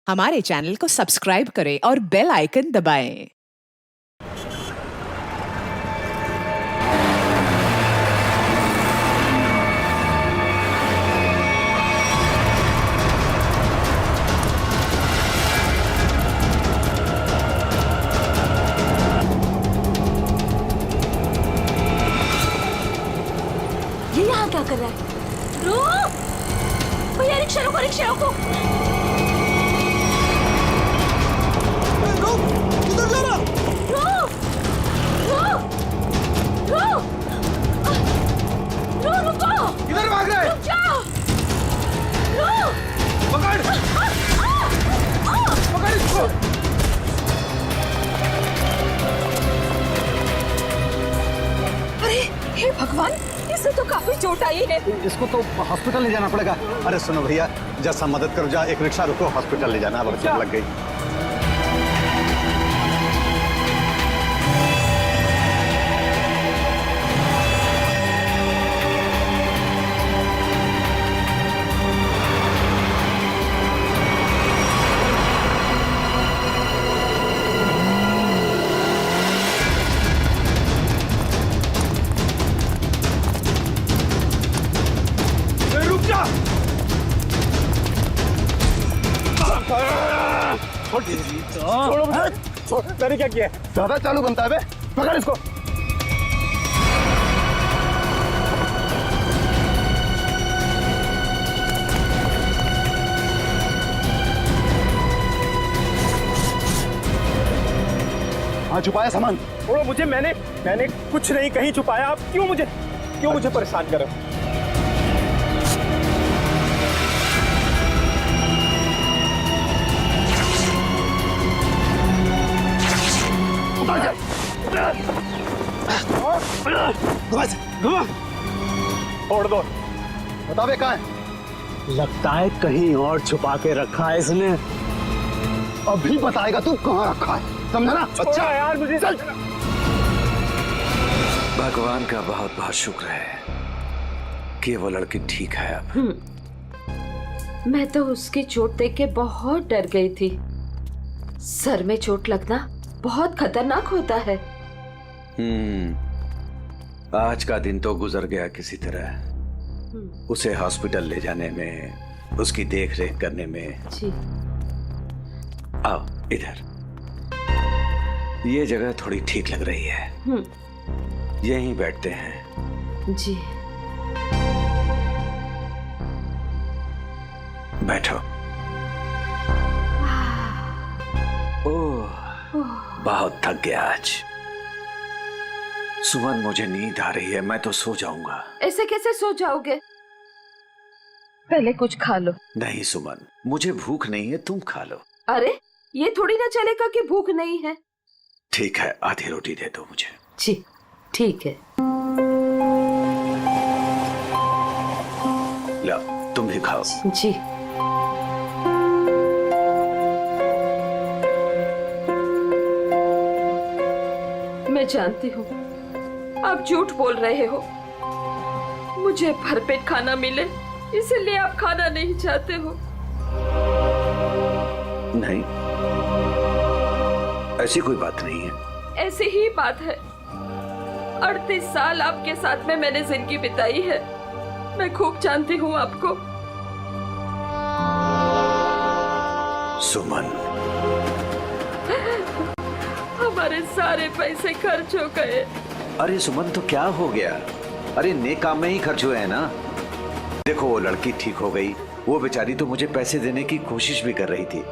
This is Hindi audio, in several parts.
हमारे चैनल को सब्सक्राइब करें और बेल आइकन दबाएं। ये यहाँ क्या कर रहा है? रुक! भैया रिक्शा रोको, रिक्शा रोको! किधर जा रहा? रुक! रुक! रुक! रुको! किधर भाग रहा है? रुक जाओ! रुक! पकड़! पकड़ इसको! अरे हे भगवान, इसे तो काफी चोट आई है। इसको तो हॉस्पिटल ले जाना पड़ेगा। अरे सुनो भैया, जैसा मदद करो, जा एक रिक्शा रुको, हॉस्पिटल ले जाना। अब चोट लग गई। रुक जा! छोड़ो मुझे! छोड़, मैंने क्या किया? ज्यादा चालू बनता है बे। पकड़ इसको। हाँ, छुपाया सामान। छोड़ो मुझे! मैंने कुछ नहीं कहीं छुपाया। आप क्यों मुझे परेशान कर रहे हो? छोड़ दो। बता बे, कहाँ है? लगता है कहीं और छुपा के रखा है इसने। अभी बताएगा तू कहाँ रखा है, समझा ना? अच्छा यार, मुझे चल। भगवान का बहुत बहुत शुक्र है कि वो लड़की ठीक है अब। मैं तो उसकी चोट देख के बहुत डर गई थी। सर में चोट लगना बहुत खतरनाक होता है। आज का दिन तो गुजर गया किसी तरह। उसे हॉस्पिटल ले जाने में, उसकी देख रेख करने में। जी। आओ इधर, ये जगह थोड़ी ठीक लग रही है। यहीं बैठते हैं। जी। बैठो। ओह, बहुत थक गया आज। सुमन, मुझे नींद आ रही है, मैं तो सो जाऊंगा। ऐसे कैसे सो जाओगे? पहले कुछ खा लो। नहीं सुमन, मुझे भूख नहीं है, तुम खा लो। अरे ये थोड़ी ना चलेगा कि भूख नहीं है। ठीक है, आधी रोटी दे दो मुझे। जी ठीक है। लो, तुम भी खाओ। जी। मैं जानती हूँ आप झूठ बोल रहे हो। मुझे भरपेट खाना मिले इसलिए आप खाना नहीं चाहते हो। नहीं, ऐसी कोई बात नहीं है। ऐसी ही बात है। 38 साल आपके साथ में मैंने जिंदगी बिताई है। मैं खूब जानती हूँ आपको। सुमन, हमारे सारे पैसे खर्च हो गए। अरे सुमन, तो क्या हो गया? अरे नेक काम में ही खर्च हुए हैं ना। देखो, वो लड़की ठीक हो गई। वो बेचारी तो मुझे पैसे देने की कोशिश भी कर रही थी,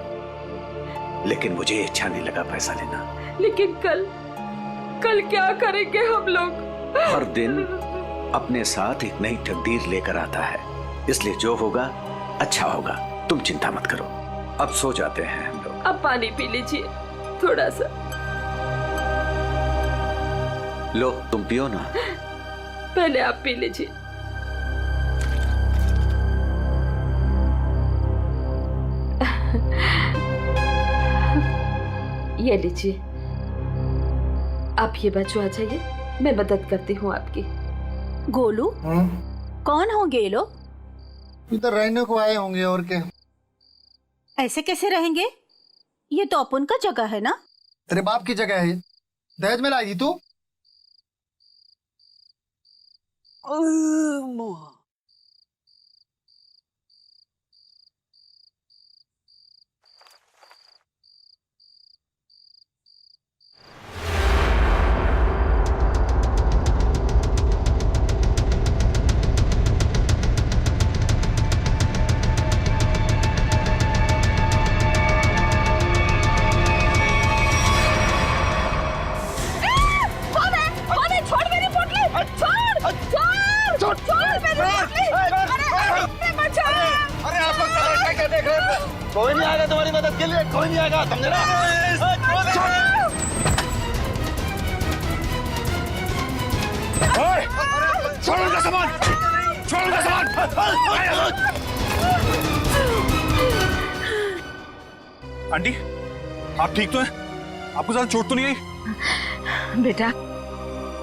लेकिन मुझे अच्छा नहीं लगा पैसा लेना। लेकिन कल क्या करेंगे हम लोग? हर दिन अपने साथ एक नई तकदीर लेकर आता है, इसलिए जो होगा अच्छा होगा। तुम चिंता मत करो। अब सो जाते हैं हम लोग। अब पानी पी लीजिए थोड़ा सा। लो, तुम पियो ना। पहले आप पी लीजिए। ये लीजिए। आप ये बच्चों आ जाइए, मैं मदद करती हूँ आपकी। गोलू, कौन होंगे ये लोग? इधर रहने को आए होंगे और क्या। ऐसे कैसे रहेंगे? ये तो अपन का जगह है ना। तेरे बाप की जगह है, दहेज में लाई थी तू। कोई नहीं आएगा तुम्हारी मदद के लिए, कोई नहीं आएगा, समझे ना? छोड़ उनका सामान, छोड़ उनका सामान। आंटी, आप ठीक तो हैं? आपको ज्यादा चोट तो नहीं आई? बेटा,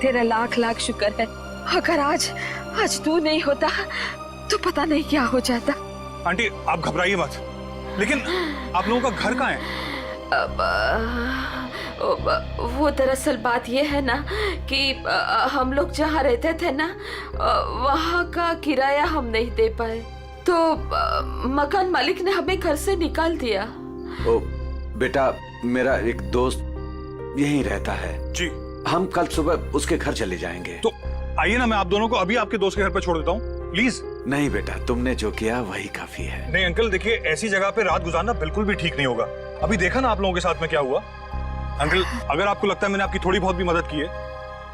तेरा लाख लाख शुक्र है। अगर आज तू नहीं होता तो पता नहीं क्या हो जाता। आंटी, आप घबराइए मत। लेकिन आप लोगों का घर कहाँ है? वो दरअसल बात ये है ना कि हम लोग जहाँ रहते थे ना, वहाँ का किराया हम नहीं दे पाए, तो मकान मालिक ने हमें घर से निकाल दिया। ओ बेटा, मेरा एक दोस्त यहीं रहता है जी। हम कल सुबह उसके घर चले जाएंगे। तो आइए ना, मैं आप दोनों को अभी आपके दोस्त के घर पर छोड़ देता हूँ, प्लीज। नहीं बेटा, तुमने जो किया वही काफी है। नहीं अंकल, देखिए ऐसी जगह पे रात गुजारना बिल्कुल भी ठीक नहीं होगा। अभी देखा ना आप लोगों के साथ में क्या हुआ। अंकल, अगर आपको लगता है मैंने आपकी थोड़ी बहुत भी मदद की है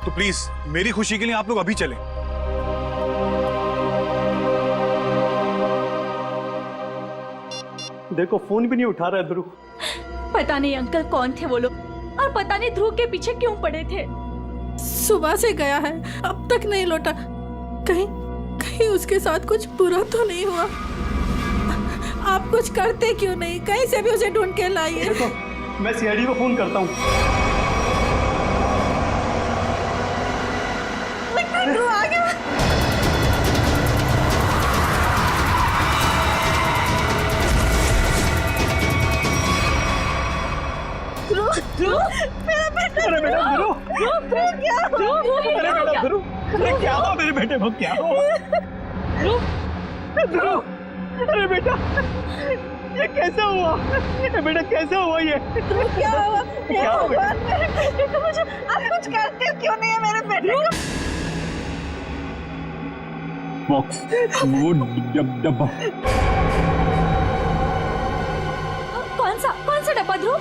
तो प्लीज मेरी खुशी के लिए आप लोग अभी चलें। देखो फोन भी नहीं उठा रहा है ध्रुव। पता नहीं अंकल कौन थे वो लोग, और पता नहीं ध्रुव के पीछे क्यों पड़े थे। सुबह से गया है, अब तक नहीं लौटा। कहीं उसके साथ कुछ बुरा तो नहीं हुआ? आप कुछ करते क्यों नहीं? कहीं से भी उसे ढूंढ के लाइए। देखो, मैं सीआईडी को फोन करता हूँ। ध्रुव आ गया। मेरा बेटा ध्रुव, क्या ध्रुव? अरे क्या हुआ मेरे बेटे को? क्या हुआ ध्रुव? अरे बेटा, ये कैसे हुआ? ये बेटा कैसे हुआ? ये क्या हुआ? क्या हुआ? मेरे बेटे को मुझे आप कुछ करते क्यों नहीं है मेरे बेटे को? बॉक्स, वो डब्बा। कौन सा डब्बा ध्रुव?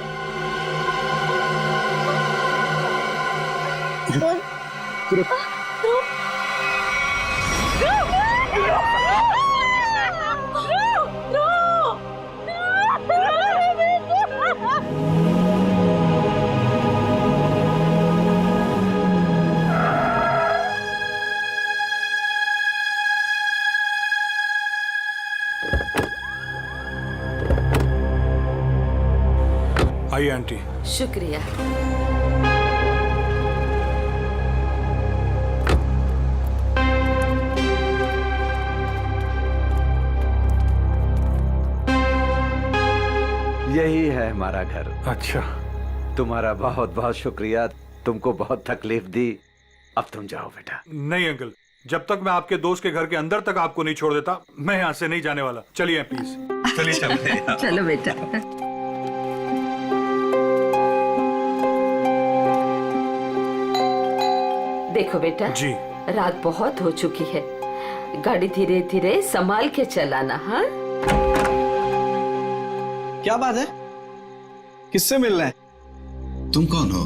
आइए आंटी। शुक्रिया। यही है हमारा घर। अच्छा, तुम्हारा बहुत बहुत शुक्रिया, तुमको बहुत तकलीफ दी। अब तुम जाओ बेटा। नहीं अंकल, जब तक मैं आपके दोस्त के घर के अंदर तक आपको नहीं छोड़ देता, मैं यहाँ से नहीं जाने वाला। चलिए प्लीज, चलिए चलिए। चलो बेटा। देखो बेटा जी, रात बहुत हो चुकी है, गाड़ी धीरे धीरे संभाल के चलाना। हाँ, क्या बात है? किससे मिलना है? तुम कौन हो?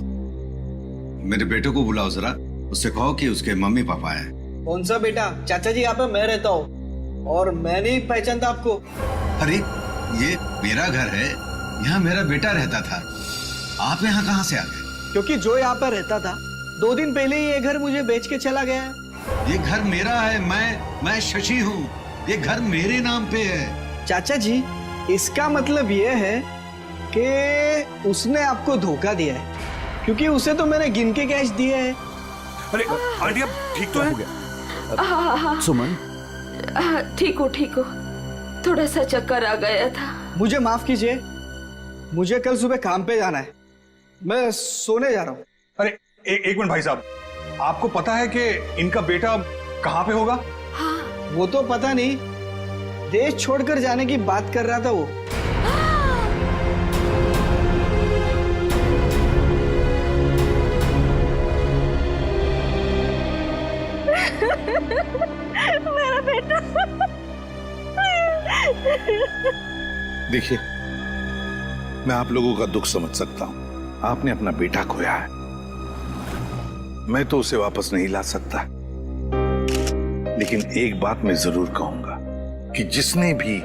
मेरे बेटे को बुलाओ जरा, उससे कहो कि उसके मम्मी पापा हैं। कौन सा बेटा? चाचा जी यहाँ पे मैं रहता हूँ और मैं नहीं पहचानता आपको। अरे ये मेरा घर है, यहाँ मेरा बेटा रहता था। आप यहाँ कहाँ से आ गए? क्योंकि जो यहाँ पर रहता था 2 दिन पहले ही ये घर मुझे बेच के चला गया है। ये घर मेरा है, मैं शशि हूँ। ये घर मेरे नाम पे है। चाचा जी, इसका मतलब ये है कि उसने आपको धोखा दिया है, क्योंकि उसे तो मैंने गिन के कैश दिए हैं। अरे आंटी, आप ठीक तो हैं? सुमन, ठीक हो, थोड़ा सा चक्कर आ गया था। मुझे माफ कीजिए, मुझे कल सुबह काम पे जाना है, मैं सोने जा रहा हूँ। अरे एक मिनट भाई साहब, आपको पता है कि इनका बेटा कहाँ पे होगा? वो तो पता नहीं, देश छोड़कर जाने की बात कर रहा था वो। मेरा बेटा। देखिए, मैं आप लोगों का दुख समझ सकता हूं। आपने अपना बेटा खोया है, मैं तो उसे वापस नहीं ला सकता, लेकिन एक बात मैं जरूर कहूंगा कि जिसने भी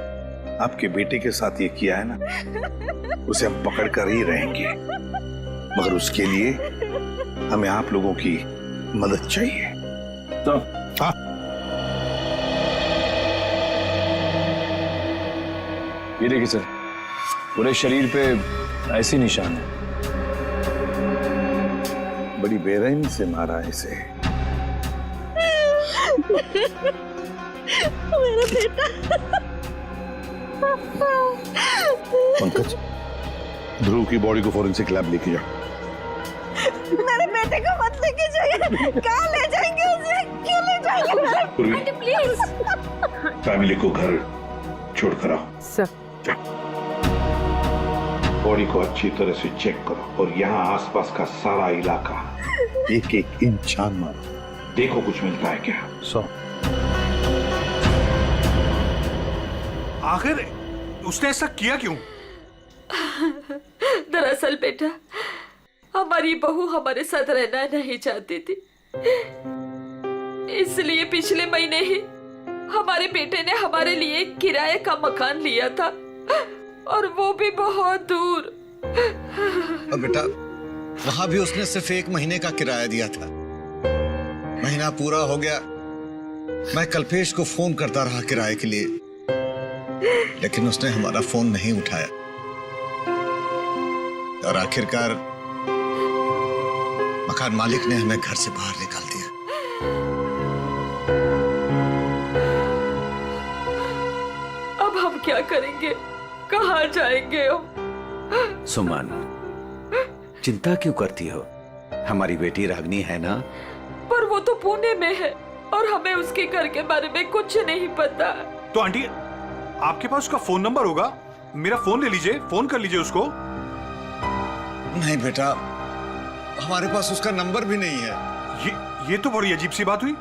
आपके बेटे के साथ ये किया है ना, उसे हम पकड़ कर ही रहेंगे, मगर उसके लिए हमें आप लोगों की मदद चाहिए। तो हाँ, ये देखिए सर, पूरे शरीर पे ऐसी निशान है। बड़ी बेरहमी से मारा है इसे। मेरा बेटा। पंकज, ध्रुव की बॉडी को फॉरेंसिक लैब लेके जाओ। मेरे बेटे को मत लेके जाइए। कहाँ ले जाएंगे उसे? क्यों ले जाएंगे? प्लीज। फैमिली को घर छोड़कर आओ। सर, बॉडी को अच्छी तरह से चेक करो और यहाँ आसपास का सारा इलाका एक एक इंच छान मारो, देखो कुछ मिलता है क्या। आखिर उसने ऐसा किया क्यों? दरअसल बेटा, हमारी बहू हमारे साथ रहना नहीं चाहती थी, इसलिए पिछले महीने ही हमारे बेटे ने हमारे लिए किराए का मकान लिया था, और वो भी बहुत दूर। अब बेटा, वहां भी उसने सिर्फ 1 महीने का किराया दिया था। महीना पूरा हो गया, मैं कल्पेश को फोन करता रहा किराए के लिए, लेकिन उसने हमारा फोन नहीं उठाया, और आखिरकार मकान मालिक ने हमें घर से बाहर निकाल दिया। अब हम क्या करेंगे? कहाँ जाएंगे हम? सुमन, चिंता क्यों करती हो? हमारी बेटी रागनी है ना? पर वो तो पुणे में है और हमें उसके घर के बारे में कुछ नहीं पता। तो आंटी, आपके पास उसका फोन नंबर होगा, मेरा फोन ले लीजिए, फोन कर लीजिए उसको। नहीं बेटा, हमारे पास उसका नंबर भी नहीं है। ये तो बड़ी अजीब सी बात हुई।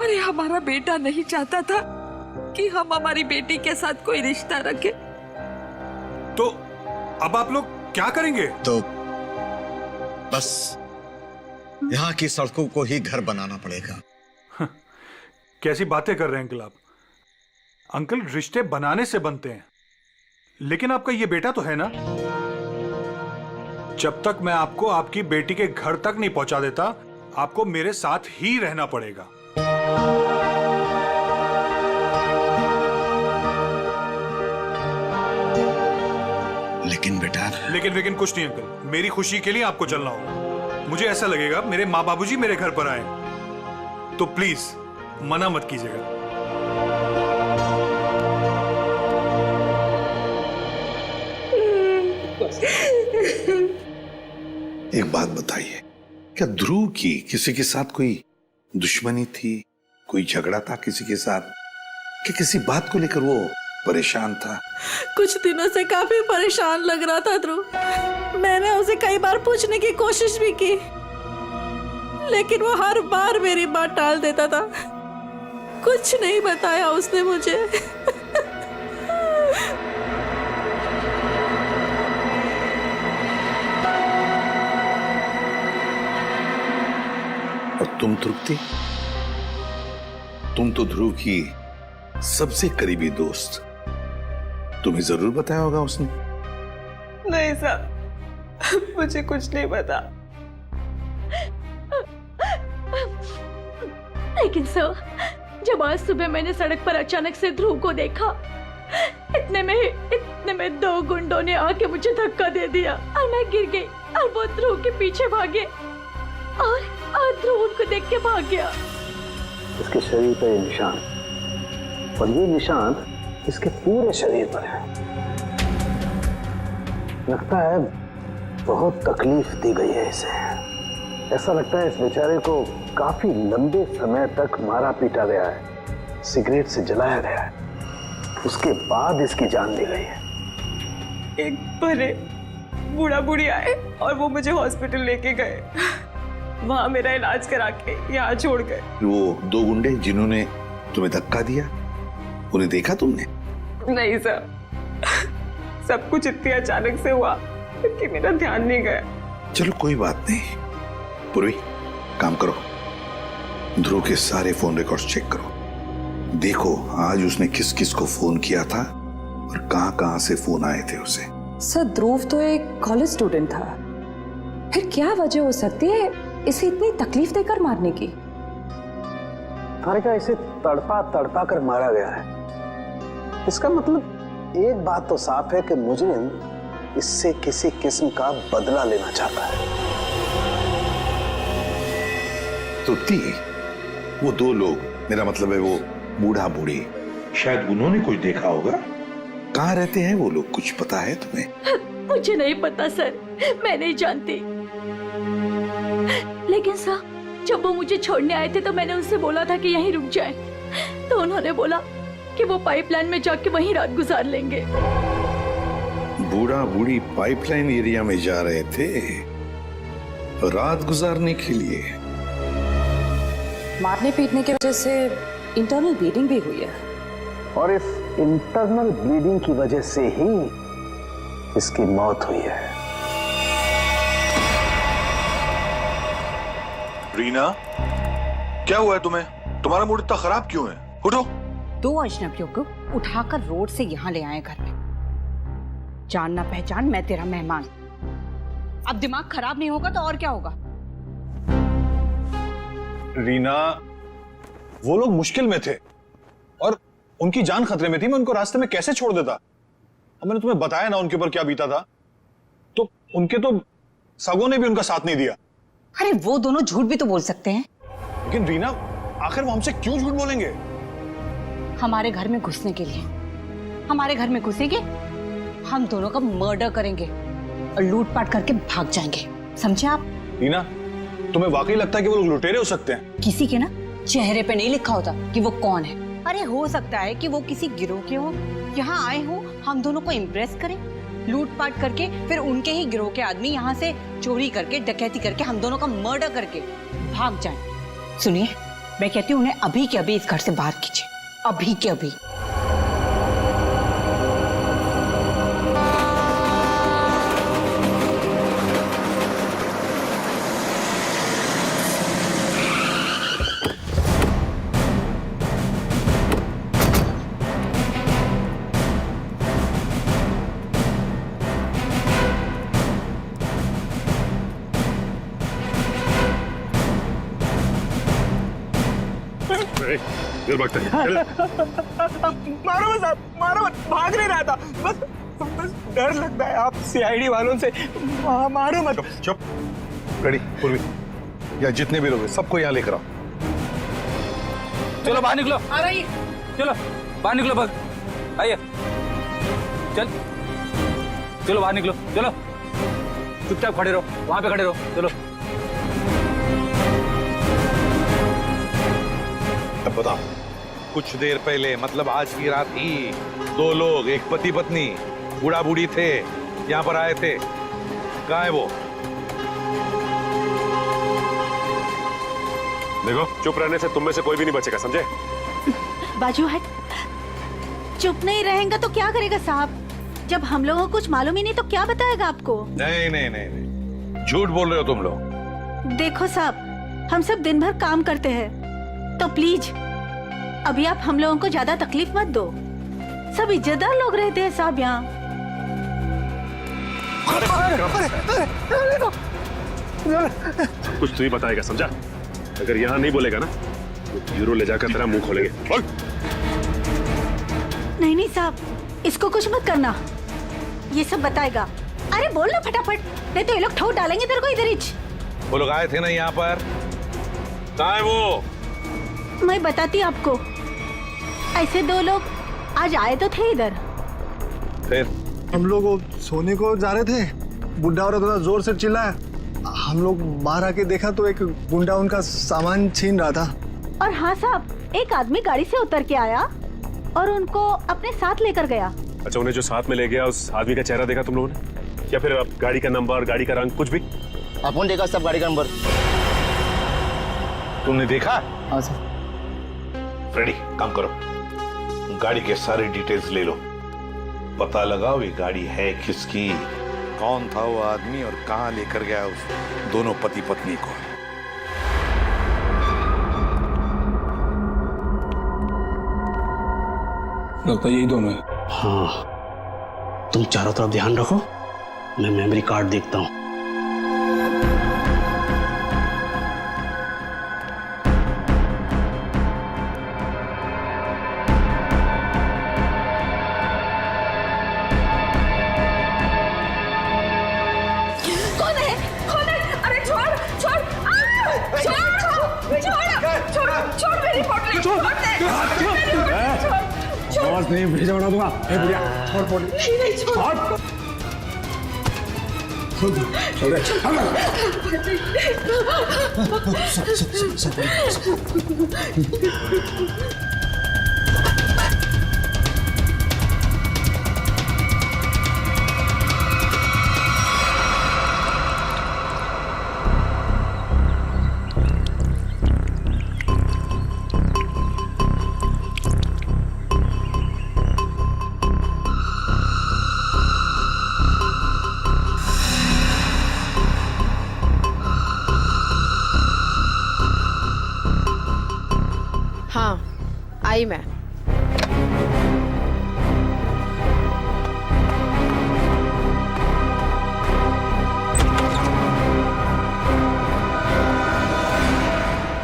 अरे हमारा बेटा नहीं चाहता था कि हम हमारी बेटी के साथ कोई रिश्ता रखें। तो अब आप लोग क्या करेंगे? तो बस यहाँ की सड़कों को ही घर बनाना पड़ेगा। कैसी बातें कर रहे हैं अंकल आप? अंकल, रिश्ते बनाने से बनते हैं, लेकिन आपका ये बेटा तो है ना। जब तक मैं आपको आपकी बेटी के घर तक नहीं पहुंचा देता, आपको मेरे साथ ही रहना पड़ेगा। लेकिन बेटा, लेकिन कुछ नहीं अंकल, मेरी खुशी के लिए आपको चलना होगा। मुझे ऐसा लगेगा मेरे माँ बाबूजी मेरे घर पर आए, तो प्लीज मना मत कीजिएगा। एक बात बताइए, क्या ध्रुव की किसी के साथ कोई दुश्मनी थी, कोई झगड़ा था किसी के साथ, कि किसी बात को लेकर वो परेशान था? कुछ दिनों से काफी परेशान लग रहा था ध्रुव। मैंने उसे कई बार पूछने की कोशिश भी की, लेकिन वो हर बार मेरी बात टाल देता था। कुछ नहीं बताया उसने मुझे। और तुम तृप्ति, तुम तो ध्रुव की सबसे करीबी दोस्त, तुम्हें जरूर बताया होगा उसने। नहीं साहब, मुझे कुछ नहीं पता। लेकिन सर, जब आज सुबह मैंने सड़क पर अचानक से ध्रुव को देखा, इतने में 2 गुंडों ने आके मुझे धक्का दे दिया और मैं गिर गई, और वो ध्रुव के पीछे भागे और ध्रुव उनको देख के भाग गया। इसके शरीर पर ये निशान, और ये निशान इसके पूरे शरीर पर है। लगता है बहुत तकलीफ दी गई है इसे। ऐसा लगता है इस बेचारे को काफी लंबे समय तक मारा पीटा गया है, सिगरेट से जलाया गया है, उसके बाद इसकी जान ली गई है। एक बड़े बूढ़ा बूढ़ी आए और वो मुझे हॉस्पिटल लेके गए, वहां मेरा इलाज करा के यहाँ छोड़ गए। वो दो गुंडे जिन्होंने तुम्हें धक्का दिया, उन्हें देखा तुमने? नहीं सर, सब कुछ इतनी अचानक से हुआ कि मेरा ध्यान नहीं गया। चलो कोई बात नहीं। पूर्वी, काम करो, ध्रुव के सारे फोन रिकॉर्ड्स चेक करो, देखो आज उसने किस किस को फोन किया था और कहां से फोन आए थे उसे। सर ध्रुव तो एक कॉलेज स्टूडेंट था, फिर क्या वजह हो सकती है इसे इतनी तकलीफ देकर मारने की? तारिका, इसे तड़पा तड़पा कर मारा गया है। इसका मतलब एक बात तो साफ है कि मुजरिम इससे किसी किस्म का बदला लेना चाहता है। तो वो दो लोग, मेरा मतलब है वो बूढ़ा बूढ़ी, शायद उन्होंने कुछ देखा होगा। कहाँ रहते हैं वो लोग, कुछ पता है तुम्हें? मुझे नहीं पता सर, मैं नहीं जानती। लेकिन सर, जब वो मुझे छोड़ने आए थे तो मैंने उनसे बोला था कि यहीं रुक जाएं, तो उन्होंने बोला कि वो पाइपलाइन में जाके वहीं रात गुजार लेंगे। बूढ़ा बूढ़ी पाइपलाइन एरिया में जा रहे थे रात गुजारने के लिए? मारने पीटने की वजह से इंटरनल ब्लीडिंग भी हुई है, और इस इंटरनल ब्लीडिंग की वजह से ही इसकी मौत हुई है। रीना, क्या हुआ है तुम्हें? तुम्हारा मूड इतना खराब क्यों है? उठो। दो अजनबियों को उठाकर रोड से यहाँ ले आए घर में। जान ना पहचान, मैं तेरा मेहमान। अब दिमाग खराब नहीं होगा तो और क्या होगा? रीना, वो लोग मुश्किल में थे और उनकी जान खतरे में थी, मैं उनको रास्ते में कैसे छोड़ देता? अब मैंने तुम्हें बताया ना उनके ऊपर क्या बीता था, तो उनके तो सगों ने भी उनका साथ नहीं दिया। अरे वो दोनों झूठ भी तो बोल सकते हैं। लेकिन रीना, आखिर वो हमसे क्यों झूठ बोलेंगे? हमारे घर में घुसने के लिए, हमारे घर में घुसेंगे, हम दोनों का मर्डर करेंगे और लूटपाट करके भाग जाएंगे, समझे आप? रीना, तुम्हें वाकई लगता है कि वो लोग लुटेरे हो सकते हैं? किसी के ना चेहरे पे नहीं लिखा होता कि वो कौन है। अरे हो सकता है कि वो किसी गिरोह के हो, यहाँ आए हो हम दोनों को इम्प्रेस करें, लूटपाट करके फिर उनके ही गिरोह के आदमी यहाँ से चोरी करके, डकैती करके, हम दोनों का मर्डर करके भाग जाएं। सुनिए, मैं कहती हूँ उन्हें अभी के अभी इस घर से बाहर कीजिए, अभी के अभी। मारो मत, मारो मत, भाग नहीं रहा था, बस डर लगता है आप सीआईडी वालों से। मारो मत। चुप। रेडी, पूर्वी, या जितने भी लोग हैं सबको यहाँ लेकर आओ। चलो बाहर निकलो। आ रही। चलो बाहर निकलो, बस आइए, चलो बाहर निकलो, चलो चुपचाप खड़े रहो, वहां पे खड़े रहो, चलो। अब बताओ, कुछ देर पहले, मतलब आज की रात ही दो लोग, एक पति पत्नी, बूढ़ा बूढ़ी थे, यहाँ पर आए थे। कहाँ है वो? देखो, चुप रहने से तुम में से कोई भी नहीं बचेगा, समझे? बाजू हट। चुप नहीं रहेगा तो क्या करेगा साहब? जब हम लोगों को कुछ मालूम ही नहीं तो क्या बताएगा आपको? नहीं नहीं नहीं नहीं, झूठ बोल रहे हो तुम लोग। देखो साहब, हम सब दिन भर काम करते हैं, तो प्लीज अभी आप हम लोगों को ज्यादा तकलीफ मत दो। सब इज्जतदार लोग रहते हैं साहब यहाँ। कुछ तू ही बताएगा, समझा? अगर यहाँ नहीं बोलेगा ना तो ब्यूरो ले जाकर तेरा मुंह खोलेंगे। बोल। नहीं नहीं साहब, इसको कुछ मत करना, ये सब बताएगा। अरे बोल ना फटाफट, नहीं तो ये लोग ठोक डालेंगे तेरे को इधर ही। वो लोग आए थे ना यहाँ पर, कहाँ है वो? मैं बताती ऐसे दो लोग आज आए तो थे इधर। फिर हम लोग वो सोने को जा रहे थे, बुढ़ा औरत थोड़ा जोर से चिल्लाया। हम लोग बाहर आके देखा तो एक गुंडा उनका सामान छीन रहा था। और हाँ साहब, एक आदमी गाड़ी से उतर के आया और उनको अपने साथ लेकर गया। अच्छा, उन्हें जो साथ में ले गया उस आदमी का चेहरा देखा तुम लोगों ने, या फिर अब गाड़ी का नंबर, गाड़ी का रंग, कुछ भी? अपन देखा सब गाड़ी का नंबर। तुमने देखा? हाँ सर। फ्रेडी, काम करो, गाड़ी के सारे डिटेल्स ले लो, पता लगाओ ये गाड़ी है किसकी, कौन था वो आदमी और कहां लेकर गया उस दोनों पति पत्नी को। लगता है यही दोनों है। हाँ, तुम चारों तरफ ध्यान रखो, मैं मेमोरी कार्ड देखता हूँ। आवाज नहीं, भेजा बना दूंगा। बुढ़िया, छोड़ छोड़ हाँ, आई मैं।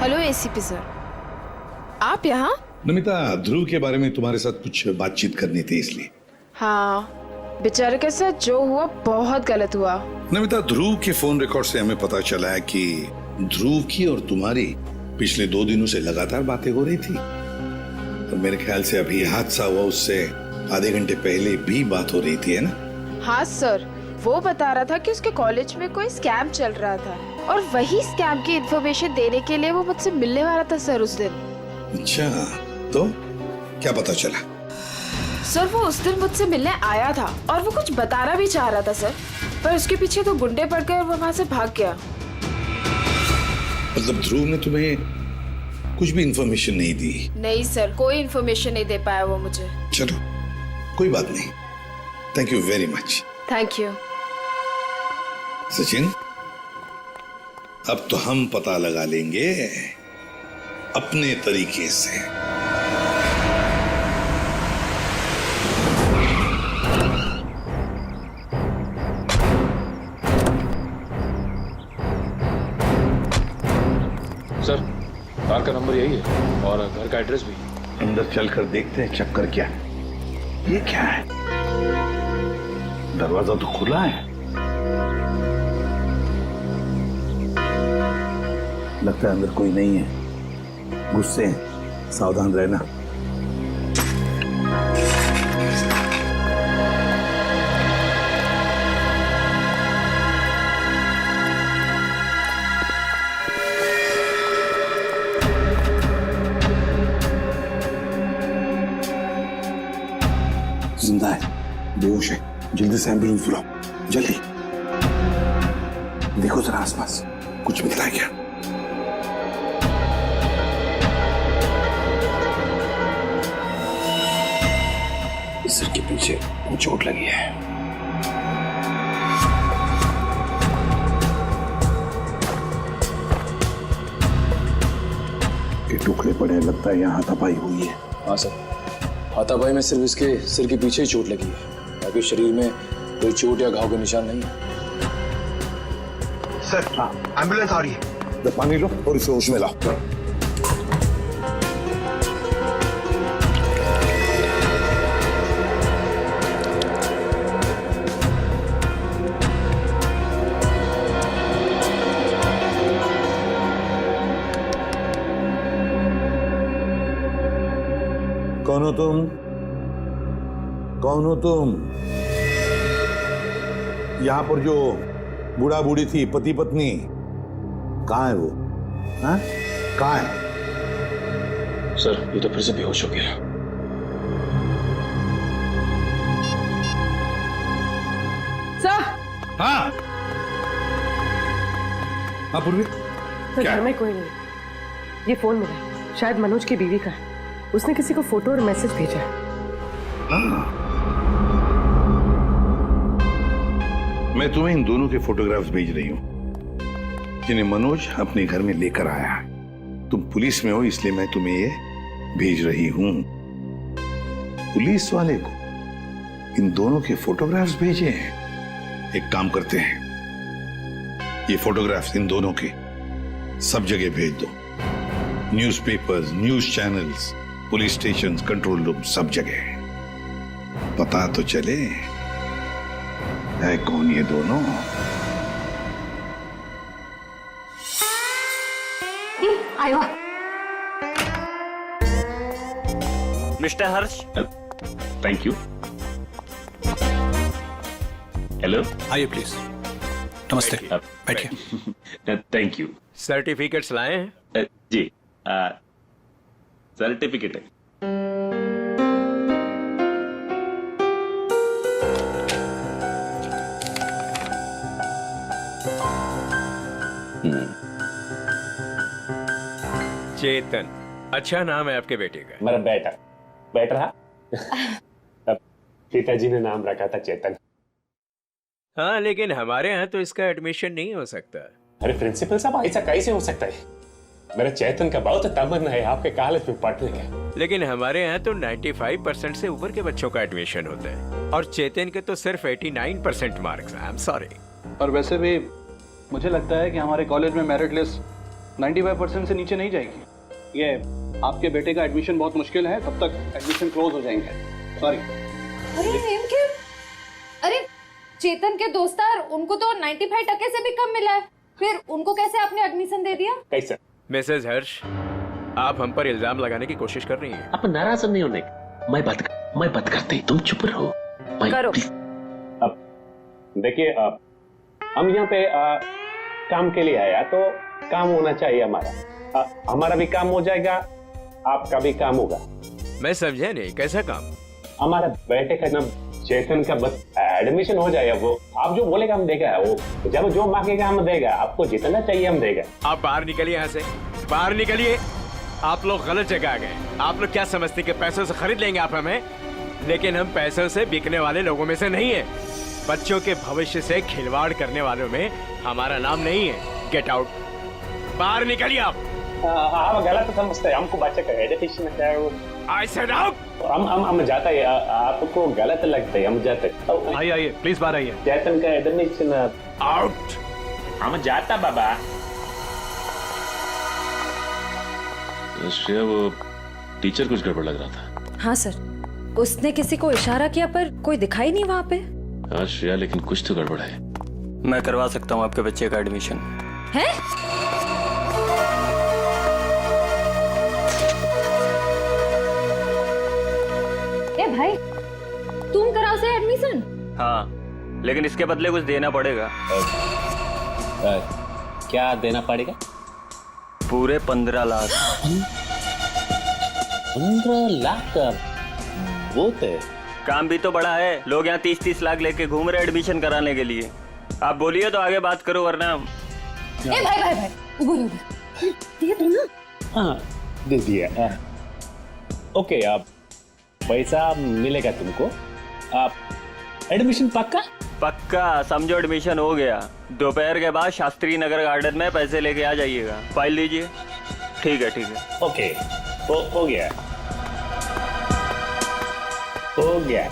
हेलो एसीपी सर, आप यहाँ? नमिता, ध्रुव के बारे में तुम्हारे साथ कुछ बातचीत करनी थी इसलिए। हाँ, बेचारे के साथ जो हुआ बहुत गलत हुआ। नमिता, ध्रुव के फोन रिकॉर्ड से हमें पता चला है कि ध्रुव की और तुम्हारी पिछले 2 दिनों से लगातार बातें हो रही थी, और मेरे ख्याल से अभी हादसा हुआ उससे आधे घंटे पहले भी बात हो रही थी, है ना? हाँ सर, वो बता रहा था कि उसके कॉलेज में कोई स्कैम चल रहा था और वही स्कैम की इन्फॉर्मेशन देने के लिए वो मुझसे मिलने वाला था सर उस दिन। अच्छा, तो क्या पता चला? सर, वो उस दिन मुझसे मिलने आया था और वो कुछ बताना भी चाह रहा था सर, पर उसके पीछे 2 गुंडे पड़ गए और वो वहाँ से भाग गया। मतलब ध्रुव ने तुम्हें कुछ भी इंफॉर्मेशन नहीं दी? नहीं सर, कोई इन्फॉर्मेशन नहीं दे पाया वो मुझे। चलो, कोई बात नहीं, thank you very much. Thank you. Sachin, अब तो हम पता लगा लेंगे अपने तरीके से। सर, कार का नंबर यही है और घर का एड्रेस भी। अंदर चलकर देखते हैं चक्कर क्या। ये क्या है? दरवाजा तो खुला है। लगता है अंदर कोई नहीं है, गुस्से हैं, सावधान रहना। जिंदा है, बेहोश है, जल्दी से एम्बुलेंस बुलाओ, जल्दी। देखो जरा आसपास, कुछ मिल रहा है क्या? सिर के पीछे चोट लगी है। के टुकड़े पड़े, लगता है यहाँ हाथापाई हुई है। हाँ सर, हाथापाई में सिर्फ इसके सिर के पीछे ही चोट लगी है, बाकी शरीर में कोई चोट या घाव का निशान नहीं है। सर, हाँ, एम्बुलेंस आ रही है। पानी लो और इसे होश में लाओ। कौन हो तुम? कौन हो तुम? यहाँ पर जो बूढ़ा बूढ़ी थी, पति पत्नी, कहाँ है वो? हाँ? कहाँ है? सर ये तो फिर से बेहोश हो गया। सर, हाँ हाँ पूर्वी, घर में कोई नहीं। ये फोन मिला, शायद मनोज की बीवी का है। उसने किसी को फोटो और मैसेज भेजा है। मैं तुम्हें इन दोनों के फोटोग्राफ्स भेज रही हूं जिन्हें मनोज अपने घर में लेकर आया है। तुम पुलिस में हो इसलिए मैं तुम्हें ये भेज रही हूं। पुलिस वाले को इन दोनों के फोटोग्राफ्स भेजे हैं। एक काम करते हैं, ये फोटोग्राफ्स इन दोनों के सब जगह भेज दो। Newspapers, news channels, police station, control room, सब जगह। पता तो चले है कौन ये दोनों। आयो। Mister Harsh. Thank you. Hello, आइए प्लीज। नमस्ते, बैठिए। Thank you. सर्टिफिकेट्स लाए हैं? जी, सर्टिफिकेट है। चेतन, अच्छा नाम है आपके बेटे का। मेरा बेटा रहा। अब पिताजी ने नाम रखा था चेतन। हाँ, लेकिन हमारे यहाँ तो इसका एडमिशन नहीं हो सकता। अरे प्रिंसिपल साहब, ऐसा कैसे हो सकता है? मेरा चेतन का बहुत तमन्ना है आपके कॉलेज में पढ़ने का। लेकिन हमारे यहाँ तो 95% से ऊपर के बच्चों का एडमिशन होता है और चेतन के तो सिर्फ 89% मार्क्स हैं। I am sorry. और वैसे भी मुझे लगता है कि हमारे कॉलेज में मेरिट लिस्ट 95% से नीचे नहीं जाएगी। ये आपके बेटे का एडमिशन बहुत मुश्किल है, तब तक एडमिशन क्लोज हो जाएंगे। सॉरी। अरे चेतन के दोस्तार, उनको तो 95% से भी कम मिला है, फिर उनको कैसे आपने एडमिशन दे दिया? कैसे? मिसेज हर्ष, आप हम पर इल्जाम लगाने की कोशिश कर रही हैं। आप नाराज नहीं होने। मैं बात करते, तुम चुप रहो। करो। अब देखिए, हम यहाँ पे काम के लिए आया तो काम होना चाहिए हमारा। हमारा भी काम हो जाएगा, आपका भी काम होगा। मैं समझा नहीं, कैसा काम? हमारा बेटे का नाम चेतन का बस एडमिशन हो जाएगा। वो आप जो बोलेगा हम देगा, वो जब जो मांगेगा हम देगा। आपको जितना चाहिए हम देगा। आप बाहर निकलिए, यहाँ से बाहर निकलिए। आप लोग गलत जगह आ गए। आप लोग क्या समझते कि पैसों से खरीद लेंगे आप हमें? लेकिन हम पैसों से बिकने वाले लोगों में से नहीं है। बच्चों के भविष्य से खिलवाड़ करने वालों में हमारा नाम नहीं है। गेट आउट, बाहर निकलिए आप। आप गलत समझते हैं, हमको बच्चे का एजुकेशन है वो। I said out। हम जाता है, आपको गलत लगता है, हम जाते। आइए प्लीज बाहर आइए। चेतन का एडमिशन आउट। हम जाता बाबा। श्रेया, वो टीचर कुछ गड़बड़ लग रहा था। हाँ सर, उसने किसी को इशारा किया पर कोई दिखाई नहीं वहाँ पे। हाँ श्रेया, लेकिन कुछ तो गड़बड़ है। मैं करवा सकता हूँ आपके बच्चे का एडमिशन। है? ए भाई, तुम कराओ से एडमिशन? हाँ, लेकिन इसके बदले कुछ देना पड़ेगा। क्या देना पड़ेगा? पूरे 15 लाख। 15 लाख का बहुत है। काम भी तो बड़ा है। लोग यहाँ 30-30 लाख लेके घूम रहे एडमिशन कराने के लिए। आप बोलिए तो आगे बात करो, वरना ए भाई, उधर ये तो ना। हाँ, दे दिया। ओके, आप पैसा मिलेगा तुमको। आप एडमिशन पक्का समझो, एडमिशन हो गया। दोपहर के बाद शास्त्री नगर गार्डन में पैसे लेके आ जाइएगा। फाइल लीजिए। ठीक है। ओके, हो गया।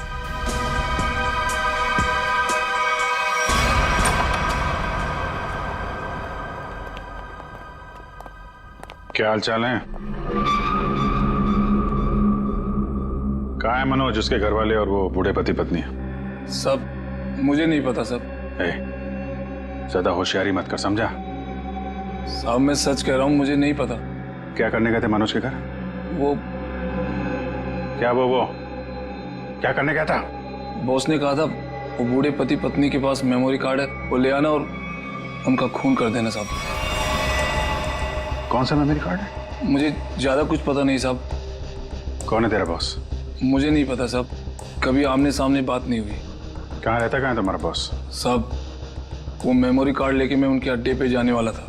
क्या हाल चाल है? कहाँ है मनोज, उसके घर वाले और वो बूढ़े पति पत्नी? सब मुझे नहीं पता सब। ज्यादा होशियारी मत कर, समझा? साहब मैं सच कह रहा हूँ, मुझे नहीं पता। क्या करने गए थे मनोज के घर? वो क्या करने गया था? बॉस ने कहा था वो बूढ़े पति पत्नी के पास मेमोरी कार्ड है, वो ले आना और उनका खून कर देना साहब। कौन सा मेमोरी कार्ड है? मुझे ज्यादा कुछ पता नहीं साहब। कौन है तेरा बॉस? मुझे नहीं पता साहब, कभी आमने सामने बात नहीं हुई। कहाँ रहता, कहाँ है तुम्हारा बॉस? साहब वो मेमोरी कार्ड लेके मैं उनके अड्डे पे जाने वाला था,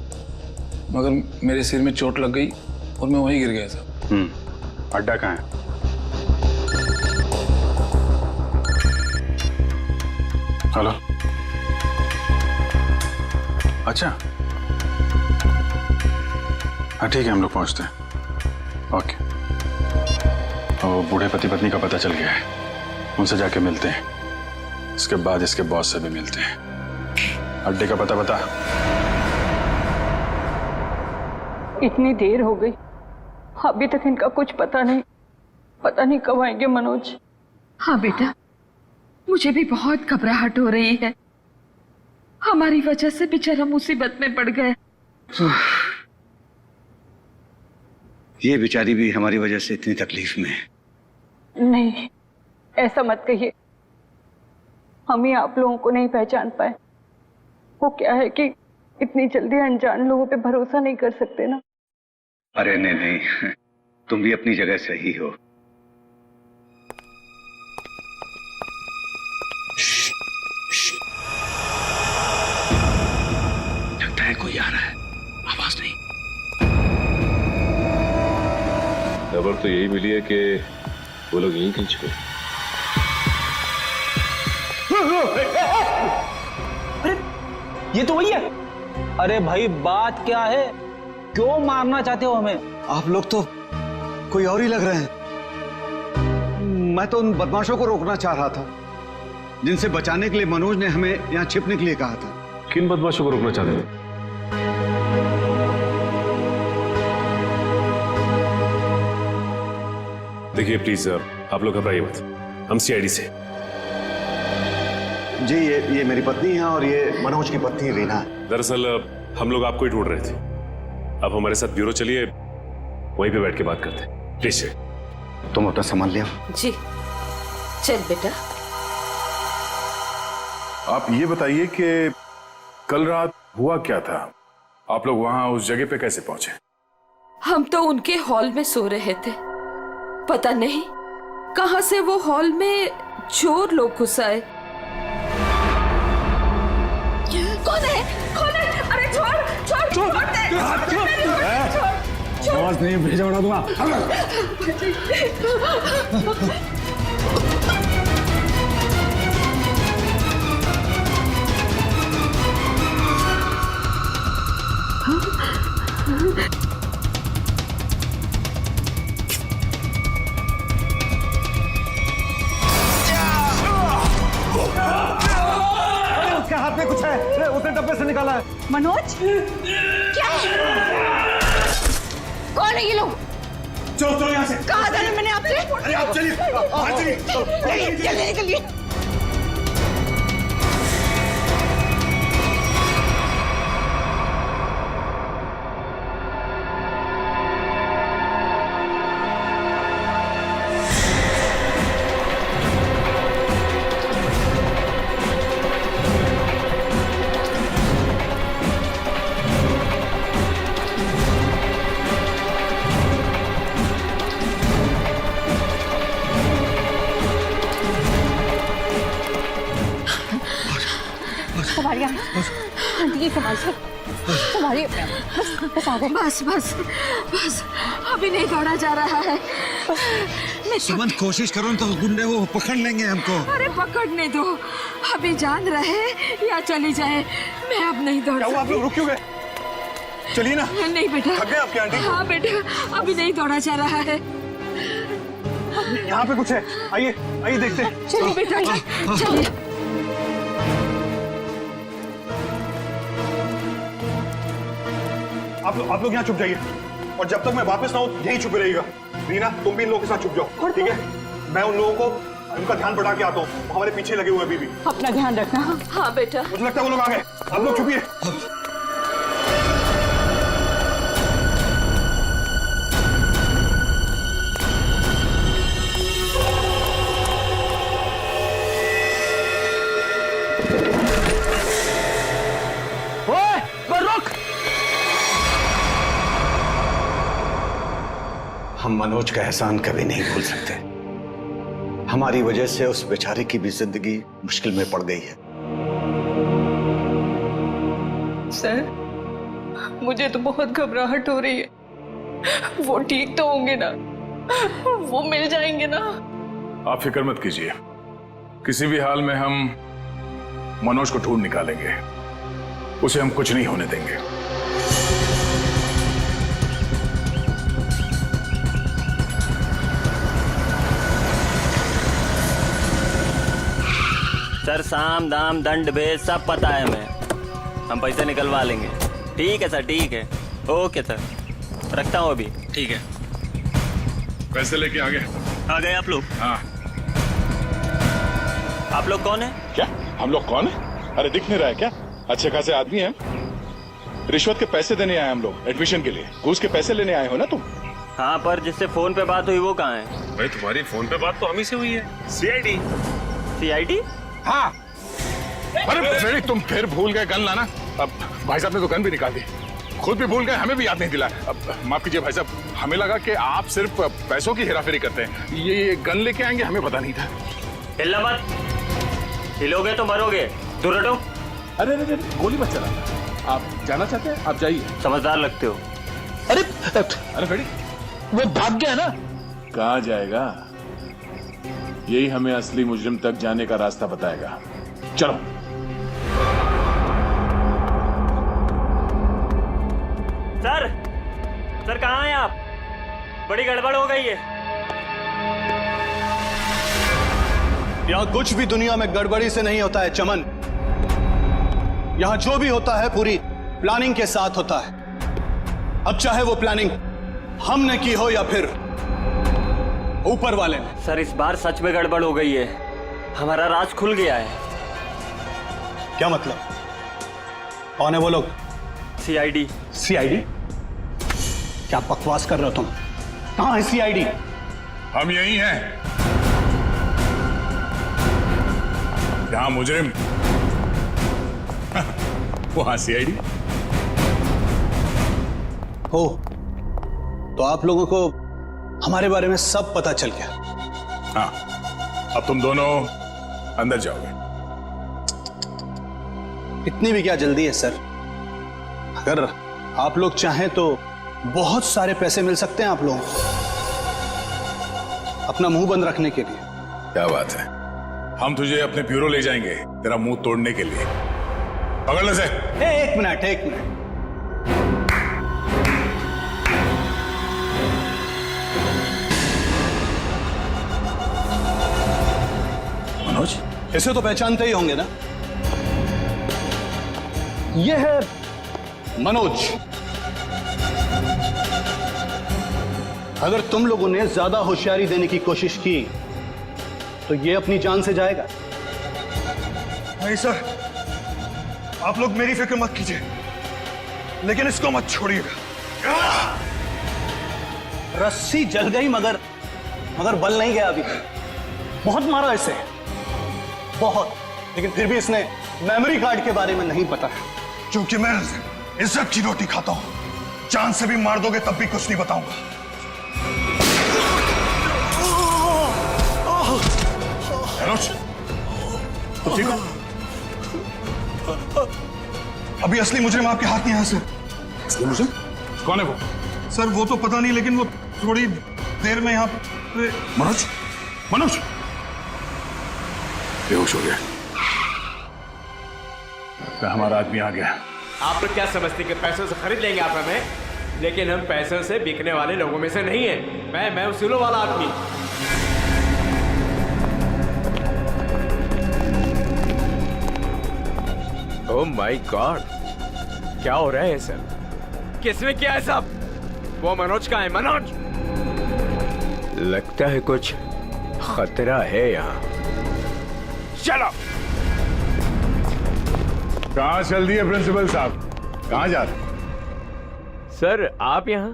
मगर मेरे सिर में चोट लग गई और मैं वहीं गिर गया साहब। अड्डा कहाँ है? हेलो, अच्छा हाँ ठीक है, हम लोग पहुंचते हैं। ओके। और बूढ़े पति पत्नी का पता चल गया है, उनसे जाके मिलते हैं, इसके बाद इसके बॉस से भी मिलते हैं। अड्डे का पता बता। इतनी देर हो गई, अभी तक इनका कुछ पता नहीं कब आएंगे मनोज। हाँ बेटा, मुझे भी बहुत घबराहट हो रही है। हमारी वजह से बेचारा मुसीबत में पड़ गया। ये बेचारी भी हमारी वजह से इतनी तकलीफ में है। नहीं, ऐसा मत कहिए, हम ही आप लोगों को नहीं पहचान पाए। वो क्या है कि इतनी जल्दी अनजान लोगों पे भरोसा नहीं कर सकते ना। अरे नहीं, तुम भी अपनी जगह सही हो। लगता है कोई आ रहा है, आवाज नहीं। खबर तो यही मिली है कि वो लोग यहीं कहीं छुपे। अरे ये तो वही है। अरे भाई बात क्या है, क्यों मारना चाहते हो हमें? आप लोग तो कोई और ही लग रहे हैं। मैं तो उन बदमाशों को रोकना चाह रहा था जिनसे बचाने के लिए मनोज ने हमें यहाँ छिपने के लिए कहा था। किन बदमाशों को रोकना चाहते थे? देखिए प्लीज आप लोग घबराइए मत, हम सीआईडी से। जी ये मेरी पत्नी है और ये मनोज की पत्नी रीना है। दरअसल हम लोग आपको ही ढूंढ रहे थे। आप हमारे साथ ब्यूरो चलिए, वहीं पे बैठ के बात करते हैं। प्लीज तुम अपना सामान लिया। जी चल बेटा। आप ये बताइए कि कल रात हुआ क्या था? आप लोग वहां उस जगह पे कैसे पहुंचे? हम तो उनके हॉल में सो रहे थे, पता नहीं कहां से वो हॉल में चोर लोग घुस आए। कौन है? अरे छोड़ दे। आवाज नहीं भेजा उड़ा दूंगा। उसके हाथ में कुछ है, उसने डब्बे से निकाला है। मनोज क्या है? कौन है ये लोग? चलो यहाँ से। कहा था ना मैंने आपसे? अरे आप चलिए, चलिए निकलिए। बस अभी नहीं दौड़ा जा रहा है। सुमन कोशिश करो तो गुंडे वो पकड़ लेंगे हमको। अरे पकड़ने दो, अभी जान रहे या चली जाए, मैं अब नहीं दौड़ सकती। आप लोग रुक क्यों गए? चलिए ना। नहीं बेटा। थक गए आपके आंटी? हाँ बेटा, अभी नहीं दौड़ा जा रहा है। यहाँ पे कुछ है, आइए आइए देखते हैं। चलिए बेटा, चलिए। आप लोग यहाँ छुप जाइए और जब तक मैं वापस ना आऊं यहीं छुपे रहिएगा। रीना तुम भी इन लोगों के साथ छुप जाओ, ठीक है? मैं उन लोगों को उनका ध्यान बढ़ा के आता हूँ, हमारे पीछे लगे हुए अभी भी। अपना ध्यान रखना। हाँ बेटा। मुझे लगता है वो लोग आ गए, आप लोग छुपिए। हम मनोज का एहसान कभी नहीं भूल सकते। हमारी वजह से उस बेचारे की भी जिंदगी मुश्किल में पड़ गई है। सर, मुझे तो बहुत घबराहट हो रही है। वो ठीक तो होंगे ना? वो मिल जाएंगे ना? आप फिक्र मत कीजिए, किसी भी हाल में हम मनोज को ढूंढ निकालेंगे, उसे हम कुछ नहीं होने देंगे। सर, साम दाम दंड भेद सब पता है हमें, हम पैसे निकलवा लेंगे। ठीक है सर, ठीक है, ओके सर, रखता हूँ अभी। ठीक है, पैसे लेके आ गए आप लोग? हाँ। आप लोग कौन है? क्या हम लोग कौन है? अरे दिख नहीं रहा है क्या? अच्छे खासे आदमी हैं, रिश्वत के पैसे देने आए हम लोग, एडमिशन के लिए। घूस के पैसे लेने आए हो ना तुम? हाँ, पर जिससे फोन पे बात हुई वो कहाँ है? भाई तुम्हारी फोन पे बात तो हम ही से हुई है। सीआईडी। सीआईडी? हाँ। अरे फ्रेडी, तुम फिर भूल गए गन लाना। अब भाई साहब ने तो गन भी निकाल दी, खुद भी भूल गए, हमें भी याद नहीं दिला। अब माफ कीजिए भाई साहब, हमें लगा कि आप सिर्फ पैसों की हेराफेरी करते हैं, ये गन लेके आएंगे, हमें पता नहीं था। हिलना मत, हिलोगे तो मरोगे, दूर हटो। अरे अरे गोली मत चलाना, आप जाना चाहते हैं आप जाइए। समझदार लगते हो। अरे फ्रेडी, वो भाग गया ना? कहाँ जाएगा? यही हमें असली मुजरिम तक जाने का रास्ता बताएगा। चलो। सर कहाँ हैं आप? बड़ी गड़बड़ हो गई है। यहाँ कुछ भी दुनिया में गड़बड़ी से नहीं होता है चमन। यहाँ जो भी होता है पूरी प्लानिंग के साथ होता है। अब चाहे वो प्लानिंग हमने की हो या फिर ऊपर वाले ने। सर, इस बार सच में गड़बड़ हो गई है, हमारा राज खुल गया है। क्या मतलब? कौन है वो लोग? सीआईडी। सीआईडी? क्या बकवास कर रहे हो तुम? कहाँ है सीआईडी? हम यही हैं, जहां मुजरिम वहां सीआईडी। हो तो आप लोगों को हमारे बारे में सब पता चल गया। हाँ, अब तुम दोनों अंदर जाओगे। इतनी भी क्या जल्दी है सर? अगर आप लोग चाहें तो बहुत सारे पैसे मिल सकते हैं आप लोगों को अपना मुंह बंद रखने के लिए। क्या बात है, हम तुझे अपने ब्यूरो ले जाएंगे तेरा मुंह तोड़ने के लिए। पकड़ ले से। एक मिनट, एक मिनट। मनोज, इसे तो पहचानते ही होंगे ना? यह है मनोज। अगर तुम लोगों ने ज्यादा होशियारी देने की कोशिश की तो ये अपनी जान से जाएगा। नहीं सर, आप लोग मेरी फिक्र मत कीजिए, लेकिन इसको मत छोड़िएगा। रस्सी जल गई मगर बल नहीं गया अभी। बहुत मारा इसे, बहुत, लेकिन फिर भी इसने मेमोरी कार्ड के बारे में नहीं पता। क्योंकि मैं इज्जत की रोटी खाता हूं, जान से भी मार दोगे तब भी कुछ नहीं बताऊंगा। मनोज, तो ठीक हो? अभी असली मुजरिम आपके हाथ में है सर। असली मुजरिम कौन है वो? सर वो तो पता नहीं, लेकिन वो थोड़ी देर में यहाँ पे। मनोज, मनोज बेहोश हो गया। हमारा आदमी आ गया। आप लोग क्या समझते कि पैसों से खरीद लेंगे आप हमें? लेकिन हम पैसों से बिकने वाले लोगों में से नहीं है। मैं उसूलों वाला आदमी। ओह माय गॉड, क्या हो रहा है सर? किसने किया है सब? वो मनोज का है। मनोज, लगता है कुछ खतरा है यहाँ। चलो। कहाँ चल दिए प्रिंसिपल साहब? कहाँ जा रहे? सर आप यहाँ?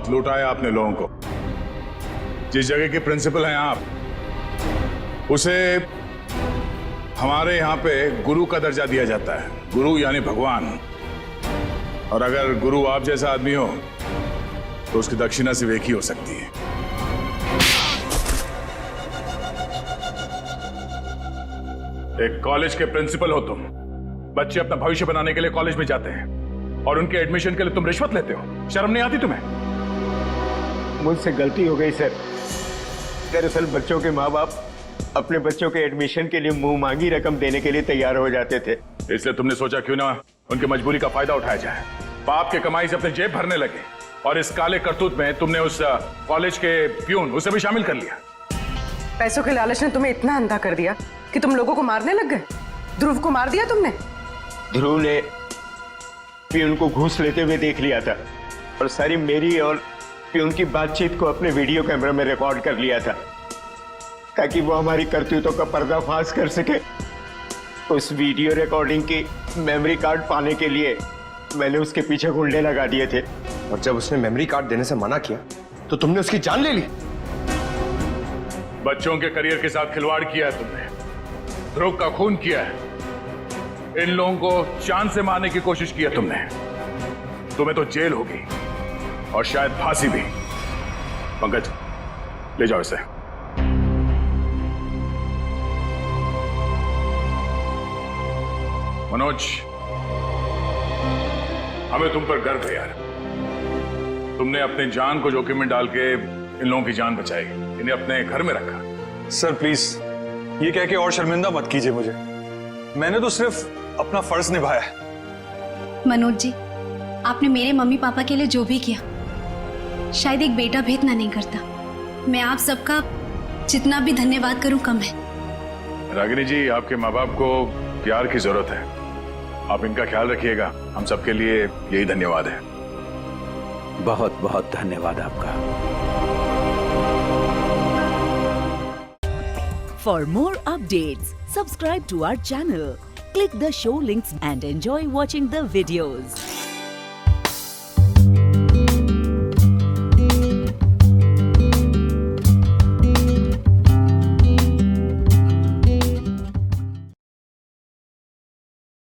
बहुत लुटाया आपने लोगों को। जिस जगह के प्रिंसिपल हैं आप, उसे हमारे यहाँ पे गुरु का दर्जा दिया जाता है। गुरु यानी भगवान। और अगर गुरु आप जैसा आदमी हो तो उसकी दक्षिणा सिर्फ एक ही हो सकती है। एक कॉलेज के प्रिंसिपल हो तुम। बच्चे अपना भविष्य बनाने के लिए कॉलेज में जाते हैं और उनके एडमिशन के लिए तुम रिश्वत लेते हो। शर्म नहीं आती तुम्हें? मुझसे गलती हो गई सर। दरअसल बच्चों के माँ बाप अपने बच्चों के एडमिशन के लिए मुंह मांगी रकम देने के लिए तैयार हो जाते थे। इसलिए तुमने सोचा क्यों ना उनकी मजबूरी का फायदा उठाया जाए। बाप के कमाई से अपने जेब भरने लगे और इस काले करतूत में तुमने उस कॉलेज के प्यून उसे भी शामिल कर लिया। पैसों के लालच ने तुम्हें इतना अंधा कर दिया कि तुम लोगों को मारने लग गए। ध्रुव को मार दिया तुमने। ध्रुव ने प्यून को घूस लेते हुए देख लिया था और सारी मेरी और प्यून की बातचीत को अपने वीडियो कैमरा में रिकॉर्ड कर लिया था ताकि वो हमारी करतूतों का पर्दाफाश कर सके। उस वीडियो रिकॉर्डिंग की मेमोरी कार्ड पाने के लिए मैंने उसके पीछे गुंडे लगा दिए थे। और जब उसने मेमोरी कार्ड देने से मना किया तो तुमने उसकी जान ले ली। बच्चों के करियर के साथ खिलवाड़ किया है तुमने। ध्रुव का खून किया है। इन लोगों को चांद से मारने की कोशिश की है तुमने। तुम्हें तो जेल होगी और शायद फांसी भी। पंकज, ले जाओ इसे। मनोज, हमें तुम पर गर्व है यार। तुमने अपने जान को जोखिम में डाल के इन लोगों की जान बचाई, इन्हें अपने घर में रखा। सर प्लीज ये कह के और शर्मिंदा मत कीजिए मुझे। मैंने तो सिर्फ अपना फर्ज निभाया है। मनोज जी, आपने मेरे मम्मी पापा के लिए जो भी किया, शायद एक बेटा भी इतना नहीं करता। मैं आप सबका जितना भी धन्यवाद करूं कम है। रागिनी जी, आपके माँ बाप को प्यार की जरूरत है। आप इनका ख्याल रखिएगा। हम सबके लिए यही धन्यवाद है। बहुत बहुत धन्यवाद आपका। For more updates, subscribe to our channel, click the show links and enjoy watching the videos.